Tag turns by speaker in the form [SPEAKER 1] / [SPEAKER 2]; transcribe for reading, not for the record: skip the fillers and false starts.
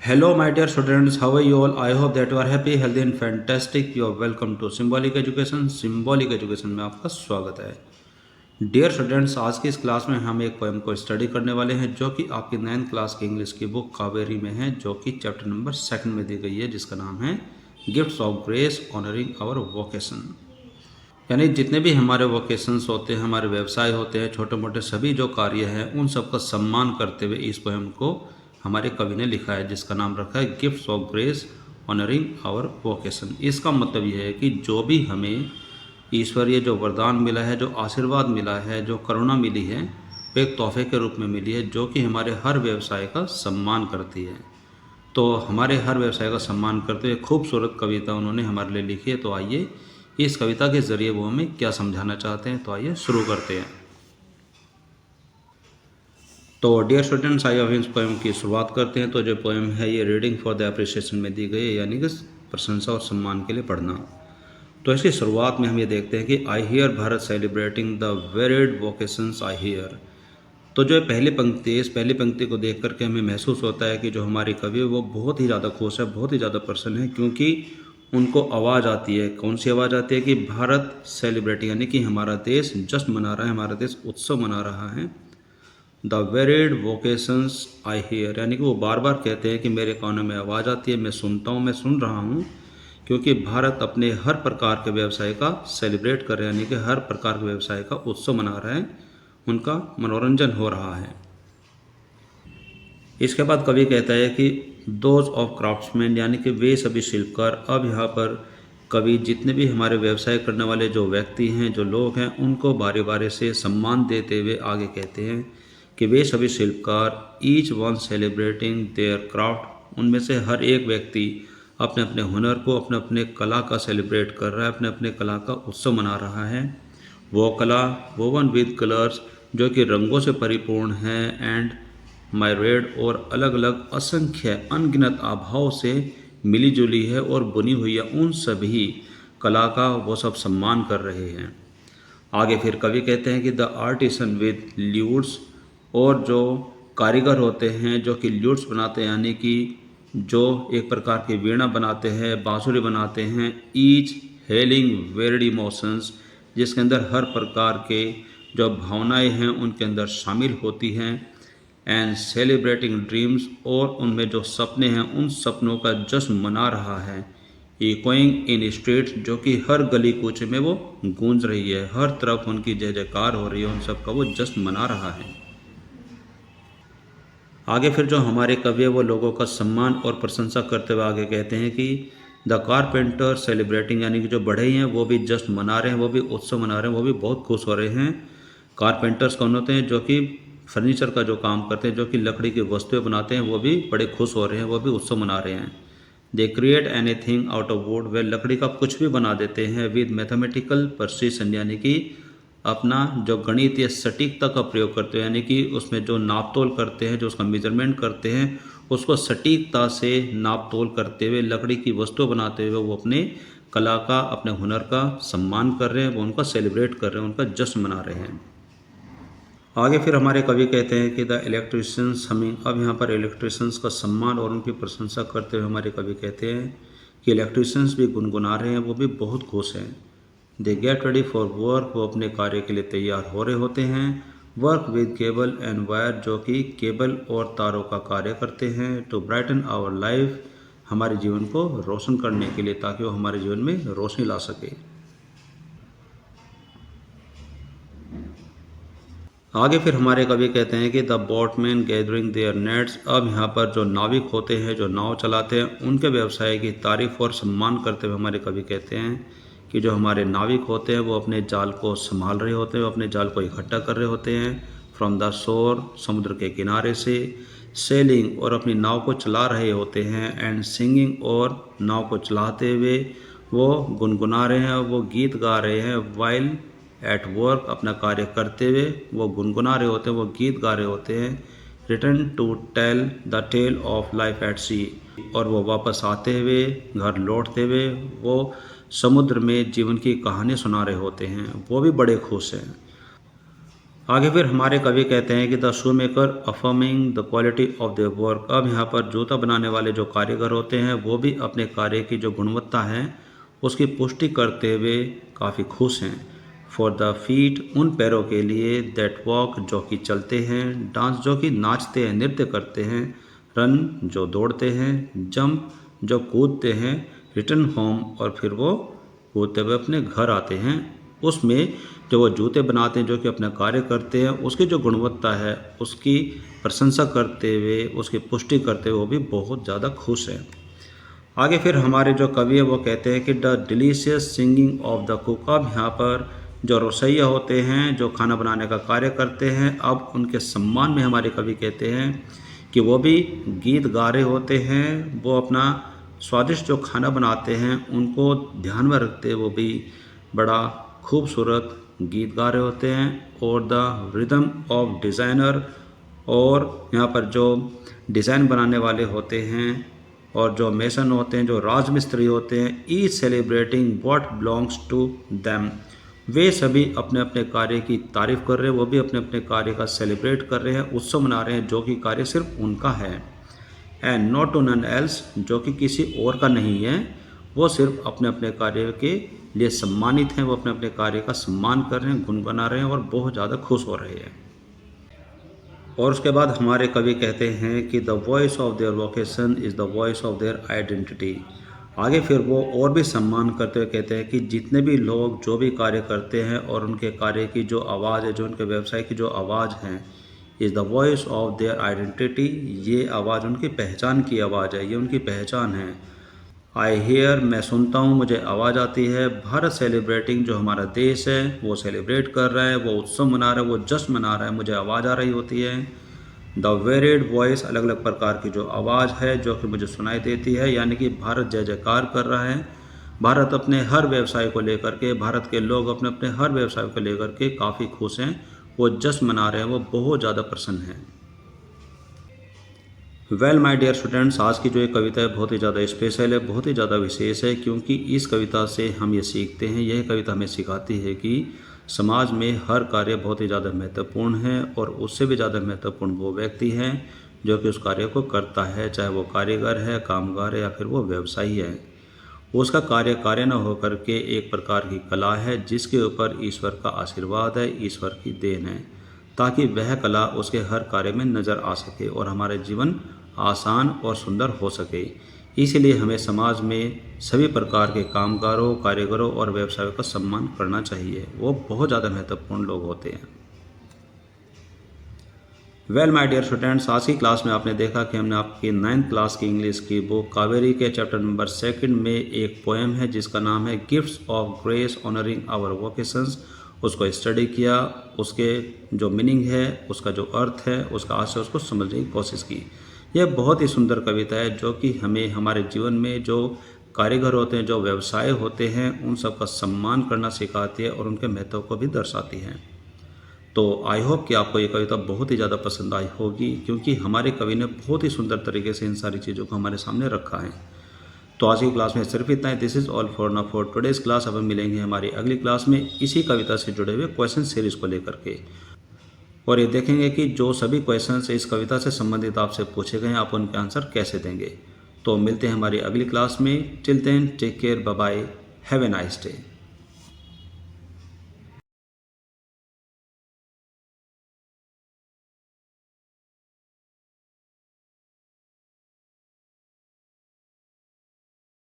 [SPEAKER 1] Hello, my dear students. How are you all? I hope that you are happy, healthy, and fantastic. You are welcome to Symbolic Education. Symbolic Education में आपका स्वागत है. Dear students, आज की इस class में हम एक पोएम को स्टडी करने वाले हैं जो कि आपकी 9th क्लास की इंग्लिश की बुक कावेरी में है, जो कि चैप्टर नंबर 2 में दी गई है, जिसका नाम है gifts of grace honouring our vocation. यानी जितने भी हमारे वोकेशंस होते हैं, हमारे व्यवसाय होते हैं, छोटे मोटे सभी जो कार्य हैं, उन सबका सम्मान करते हुए इस पोएम को हमारे कवि ने लिखा है, जिसका नाम रखा है gifts of grace honouring our vocation. इसका मतलब यह है कि जो भी हमें ईश्वरीय जो वरदान मिला है, जो आशीर्वाद मिला है, जो करुणा मिली है, वो एक तोहफे के रूप में मिली है, जो कि हमारे हर व्यवसाय का सम्मान करती है. तो हमारे हर व्यवसाय का सम्मान करते हुए खूबसूरत कविता उन्होंने हमारे लिए लिखी है. तो आइए इस कविता के ज़रिए वो हमें क्या समझाना चाहते हैं, तो आइए शुरू करते हैं. तो डियर स्टूडेंट्स, आइए अब इस पोएम की शुरुआत करते हैं. तो जो पोएम है ये रीडिंग फॉर द अप्रिसिएशन में दी गई है, यानी कि प्रशंसा और सम्मान के लिए पढ़ना. तो इसकी शुरुआत में हम ये देखते हैं कि I hear Bharat celebrating the varied vocations I hear. तो जो पहली पंक्ति है, इस पहली पंक्ति को देख करके हमें महसूस होता है कि जो हमारे कवि है वो बहुत ही ज़्यादा खुश है, बहुत ही ज़्यादा प्रसन्न है, क्योंकि उनको आवाज़ आती है. कौन सी आवाज़ आती है कि भारत सेलिब्रेटिंग, यानी कि हमारा देश जश्न मना रहा है, हमारा देश उत्सव मना रहा है. The varied vocations I hear, यानी कि वो बार बार कहते हैं कि मेरे कानों में आवाज़ आती है, मैं सुनता हूँ, मैं सुन रहा हूँ, क्योंकि भारत अपने हर प्रकार के व्यवसाय का सेलिब्रेट कर रहे हैं, यानी कि हर प्रकार के व्यवसाय का उत्सव मना रहा है, उनका मनोरंजन हो रहा है. इसके बाद कवि कहता है कि दोज ऑफ क्राफ्ट्समैन, यानी कि वे सभी शिल्पकार. अब यहाँ पर कवि जितने भी हमारे व्यवसाय करने वाले जो व्यक्ति हैं, जो लोग हैं, उनको बारी बारी से सम्मान देते हुए आगे कहते हैं कि वे सभी शिल्पकार, each one celebrating there craft, उनमें से हर एक व्यक्ति अपने अपने हुनर को, अपने अपने कला का सेलिब्रेट कर रहा है, अपने अपने कला का उत्सव मना रहा है. वो कला वोवन विद कलर्स, जो कि रंगों से परिपूर्ण है, एंड मायरेड, और अलग अलग असंख्य अनगिनत आभाव से मिली जुली है और बुनी हुई है, उन सभी कला का वो सब सम्मान कर रहे हैं. आगे फिर कवि कहते हैं कि द आर्टिसन विद ल्यूट्स, और जो कारीगर होते हैं जो कि ल्यूट्स बनाते हैं, यानी कि जो एक प्रकार की वीणा बनाते हैं, बांसुरी बनाते हैं, ईच हेलिंग वेरिड इमोशंस, जिसके अंदर हर प्रकार के जो भावनाएं हैं उनके अंदर शामिल होती हैं, एंड सेलिब्रेटिंग ड्रीम्स, और उनमें जो सपने हैं उन सपनों का जश्न मना रहा है. इकोइंग इन स्ट्रीट्स, जो कि हर गली कूचे में वो गूंज रही है, हर तरफ उनकी जय जयकार हो रही है, उन सब का वो जश्न मना रहा है. आगे फिर जो हमारे कवि है वो लोगों का सम्मान और प्रशंसा करते हुए आगे कहते हैं कि द कारपेंटर सेलिब्रेटिंग, यानी कि जो बढ़ई हैं वो भी जश्न मना रहे हैं, वो भी उत्सव मना रहे हैं, वो भी बहुत खुश हो रहे हैं. कारपेंटर्स कौन होते हैं? जो कि फर्नीचर का जो काम करते हैं, जो कि लकड़ी की वस्तुएं बनाते हैं, वो भी बड़े खुश हो रहे हैं, वो भी उत्सव मना रहे हैं. They create anything out of wood, वे लकड़ी का कुछ भी बना देते हैं, विद मैथमेटिकल प्रिसिशन, यानी कि अपना जो गणितीय सटीकता का प्रयोग करते हैं, यानी कि उसमें जो नाप तोल करते हैं, जो उसका मेजरमेंट करते हैं, उसको सटीकता से नाप तोल करते हुए लकड़ी की वस्तु बनाते हुए वो अपने कला का, अपने हुनर का सम्मान कर रहे हैं, वो उनका सेलिब्रेट कर रहे हैं, उनका जश्न मना रहे हैं. आगे फिर हमारे कवि कहते हैं कि द इलेक्ट्रिशियंस हमिंग. अब यहाँ पर इलेक्ट्रिशियंस का सम्मान और उनकी प्रशंसा करते हुए हमारे कवि कहते हैं कि इलेक्ट्रिशियंस भी गुनगुना रहे हैं, वो भी बहुत खुश हैं. They get ready for work, वो अपने कार्य के लिए तैयार हो रहे होते हैं. Work with cable and wire, जो कि केबल और तारों का कार्य करते हैं. टू ब्राइटन आवर लाइफ, हमारे जीवन को रोशन करने के लिए, ताकि वो हमारे जीवन में रोशनी ला सके. आगे फिर हमारे कवि कहते हैं कि the boatman gathering their nets. अब यहाँ पर जो नाविक होते हैं, जो नाव चलाते हैं, उनके व्यवसाय की तारीफ और सम्मान करते हुए हमारे कवि कहते हैं कि जो हमारे नाविक होते हैं वो अपने जाल को संभाल रहे होते हैं, वो अपने जाल को इकट्ठा कर रहे होते हैं. फ्रॉम द शोर, समुद्र के किनारे से. सेलिंग, और अपनी नाव को चला रहे होते हैं. एंड सिंगिंग, और नाव को चलाते हुए वो गुनगुना रहे हैं, वो गीत गा रहे हैं. वाइल एट वर्क, अपना कार्य करते हुए वो गुनगुना रहे होते हैं, वो गीत गा रहे होते हैं. Return to tell the tale of life at sea, और वो वापस आते हुए, घर लौटते हुए वो समुद्र में जीवन की कहानी सुना रहे होते हैं, वो भी बड़े खुश हैं. आगे फिर हमारे कवि कहते हैं कि the shoe maker affirming the quality of their work. अब यहाँ पर जूता बनाने वाले जो कारीगर होते हैं वो भी अपने कार्य की जो गुणवत्ता है उसकी पुष्टि करते हुए काफ़ी खुश हैं। फॉर द फीट, उन पैरों के लिए, दैट वॉक, जो कि चलते हैं, डांस, जो कि नाचते हैं नृत्य करते हैं, रन, जो दौड़ते हैं, जंप, जो कूदते हैं, रिटर्न होम, और फिर वो कूदते हुए अपने घर आते हैं। उसमें जो वो जूते बनाते हैं, जो कि अपना कार्य करते हैं, उसकी जो गुणवत्ता है उसकी प्रशंसा करते हुए, उसकी पुष्टि करते हुए वो भी बहुत ज़्यादा खुश हैं। आगे फिर हमारे जो कवि है वो कहते हैं कि the delicious singing of the cook. अब यहाँ पर जो रसोइया होते हैं, जो खाना बनाने का कार्य करते हैं, अब उनके सम्मान में हमारे कवि कहते हैं कि वो भी गीत गा रहे होते हैं। वो अपना स्वादिष्ट जो खाना बनाते हैं उनको ध्यान में रखते वो भी बड़ा खूबसूरत गीत गा रहे होते हैं। और द रिदम ऑफ डिज़ाइनर, और यहाँ पर जो डिज़ाइन बनाने वाले होते हैं और जो मेसन होते हैं, जो राजमिस्त्री होते हैं, each celebrating what belongs to them, वे सभी अपने अपने कार्य की तारीफ कर रहे हैं। वो भी अपने अपने कार्य का सेलिब्रेट कर रहे हैं, उत्सव मना रहे हैं, जो कि कार्य सिर्फ उनका है। And not to none else, जो कि किसी और का नहीं है। वो सिर्फ अपने अपने कार्य के लिए सम्मानित हैं, वो अपने अपने कार्य का सम्मान कर रहे हैं, गुनगुना रहे हैं और बहुत ज़्यादा खुश हो रहे हैं। और उसके बाद हमारे कवि कहते हैं कि the voice of their vocation is the voice of their identity. आगे फिर वो और भी सम्मान करते हुए कहते हैं कि जितने भी लोग जो भी कार्य करते हैं और उनके कार्य की जो आवाज़ है, जो उनके व्यवसाय की जो आवाज़ है, is the voice of their identity, ये आवाज़ उनकी पहचान की आवाज़ है, ये उनकी पहचान है। आई हेयर, मैं सुनता हूँ, मुझे आवाज़ आती है। भारत सेलिब्रेटिंग, जो हमारा देश है वो सेलिब्रेट कर रहा है, वो उत्सव मना रहा है, वो जश्न मना रहा है, मुझे आवाज़ आ रही होती है। द वेरिड वॉइस, अलग अलग प्रकार की जो आवाज़ है जो कि मुझे सुनाई देती है, यानी कि भारत जय जयकार कर रहा है। भारत अपने हर व्यवसाय को लेकर के, भारत के लोग अपने अपने हर व्यवसाय को लेकर के काफ़ी खुश हैं, वो जश्न मना रहे हैं, वो बहुत ज़्यादा प्रसन्न हैं। वेल माय डियर स्टूडेंट्स, आज की जो ये कविता है बहुत ही ज़्यादा स्पेशल है, बहुत ही ज़्यादा विशेष है, क्योंकि इस कविता से हम ये सीखते हैं, यह कविता हमें सिखाती है कि समाज में हर कार्य बहुत ही ज़्यादा महत्वपूर्ण है और उससे भी ज़्यादा महत्वपूर्ण वो व्यक्ति है जो कि उस कार्य को करता है, चाहे वो कारीगर है, कामगार है या फिर वो व्यवसायी है। उसका कार्य न होकर के एक प्रकार की कला है जिसके ऊपर ईश्वर का आशीर्वाद है, ईश्वर की देन है, ताकि वह कला उसके हर कार्य में नज़र आ सके और हमारे जीवन आसान और सुंदर हो सके। इसलिए हमें समाज में सभी प्रकार के कामगारों, कारीगरों और व्यवसायों का सम्मान करना चाहिए, वो बहुत ज़्यादा महत्वपूर्ण लोग होते हैं। वेल माय डियर स्टूडेंट्स, आज की क्लास में आपने देखा कि हमने आपकी 9th क्लास की इंग्लिश की बुक कावेरी के चैप्टर नंबर 2 में एक पोएम है जिसका नाम है gifts of grace honouring our vocations, उसको स्टडी किया, उसके जो मीनिंग है, उसका जो अर्थ है, उसका आशय, उसको समझने की कोशिश की। यह बहुत ही सुंदर कविता है जो कि हमें हमारे जीवन में जो कारीगर होते हैं, जो व्यवसाय होते हैं, उन सब का सम्मान करना सिखाती है और उनके महत्व को भी दर्शाती है। तो आई होप कि आपको ये कविता बहुत ही ज़्यादा पसंद आई होगी, क्योंकि हमारे कवि ने बहुत ही सुंदर तरीके से इन सारी चीज़ों को हमारे सामने रखा है। तो आज की क्लास में सिर्फ इतना ही। This is all for now for today's class. अब हम मिलेंगे हमारी अगली क्लास में इसी कविता से जुड़े हुए क्वेश्चन सीरीज को लेकर के, और ये देखेंगे कि जो सभी क्वेश्चंस इस कविता से संबंधित आपसे पूछे गए हैं आप उनके आंसर कैसे देंगे। तो मिलते हैं हमारी अगली क्लास में। Till then take care, bye bye, have a nice day.